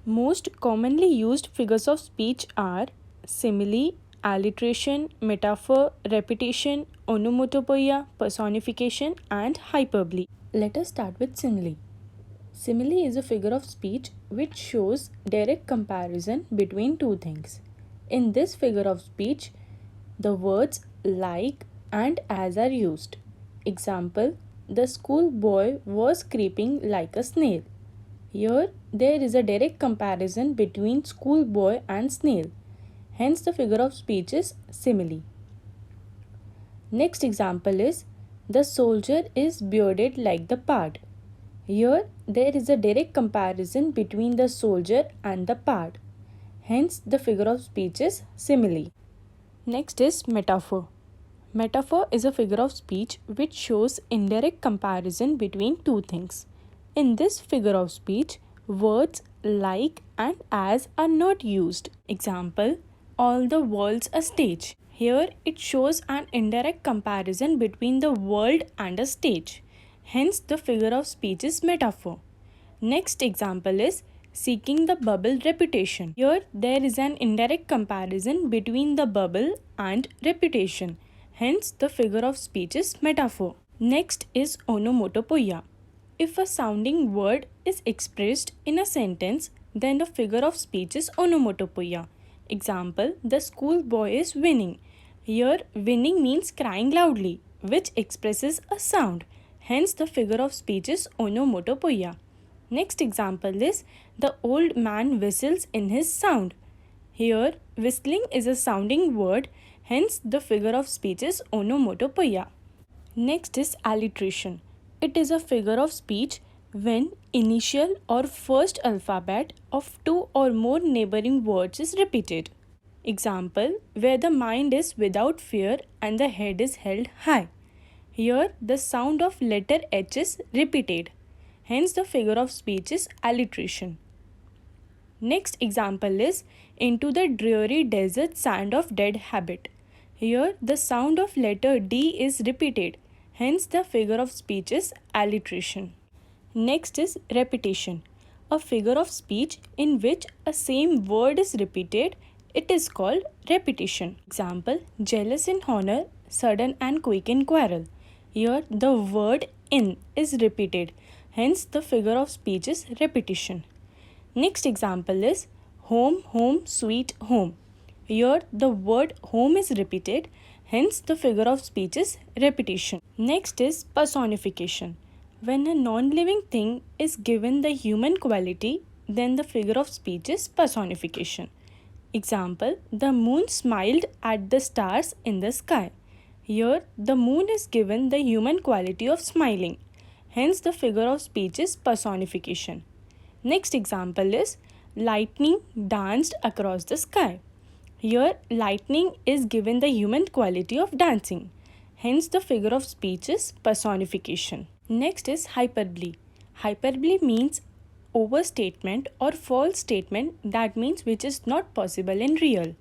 Most commonly used figures of speech are simile, alliteration, metaphor, repetition, onomatopoeia, personification, and hyperbole. Let us start with simile. Simile is a figure of speech which shows direct comparison between two things. In this figure of speech, the words like and as are used. Example, the schoolboy was creeping like a snail. Here, there is a direct comparison between schoolboy and snail. Hence, the figure of speech is simile. Next example is, the soldier is bearded like the pard. Here, there is a direct comparison between the soldier and the pard. Hence, the figure of speech is simile. Next is metaphor. Metaphor is a figure of speech which shows indirect comparison between two things. In this figure of speech, words like and as are not used. Example, all the world's a stage. Here it shows an indirect comparison between the world and a stage. Hence, the figure of speech is metaphor. Next example is seeking the bubble reputation. Here there is an indirect comparison between the bubble and reputation. Hence, the figure of speech is metaphor. Next is onomatopoeia. If a sounding word is expressed in a sentence, then the figure of speech is onomatopoeia. Example, the schoolboy is winning. Here, winning means crying loudly, which expresses a sound. Hence, the figure of speech is onomatopoeia. Next example is, the old man whistles in his sound. Here, whistling is a sounding word, hence the figure of speech is onomatopoeia. Next is alliteration. It is a figure of speech when initial or first alphabet of two or more neighboring words is repeated. Example, where the mind is without fear and the head is held high. Here, the sound of letter H is repeated. Hence, the figure of speech is alliteration. Next example is into the dreary desert sand of dead habit. Here, the sound of letter D is repeated. Hence, the figure of speech is alliteration. Next is repetition. A figure of speech in which a same word is repeated, it is called repetition. Example, jealous in honor, sudden and quick in quarrel. Here, the word in is repeated. Hence, the figure of speech is repetition. Next example is home, home, sweet home. Here, the word home is repeated. Hence, the figure of speech is repetition. Next is personification. When a non-living thing is given the human quality, then the figure of speech is personification. Example, the moon smiled at the stars in the sky. Here, the moon is given the human quality of smiling. Hence, the figure of speech is personification. Next example is lightning danced across the sky. Here, lightning is given the human quality of dancing. Hence, the figure of speech is personification. Next is hyperbole. Hyperbole means overstatement or false statement, that means which is not possible in real.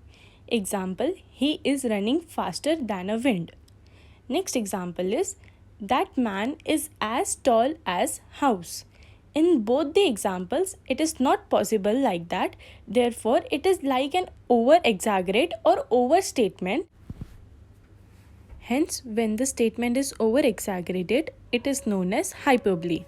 Example, he is running faster than a wind. Next example is that man is as tall as house. In both the examples, it is not possible like that. Therefore, it is like an over-exaggerate or overstatement. Hence, when the statement is over-exaggerated, it is known as hyperbole.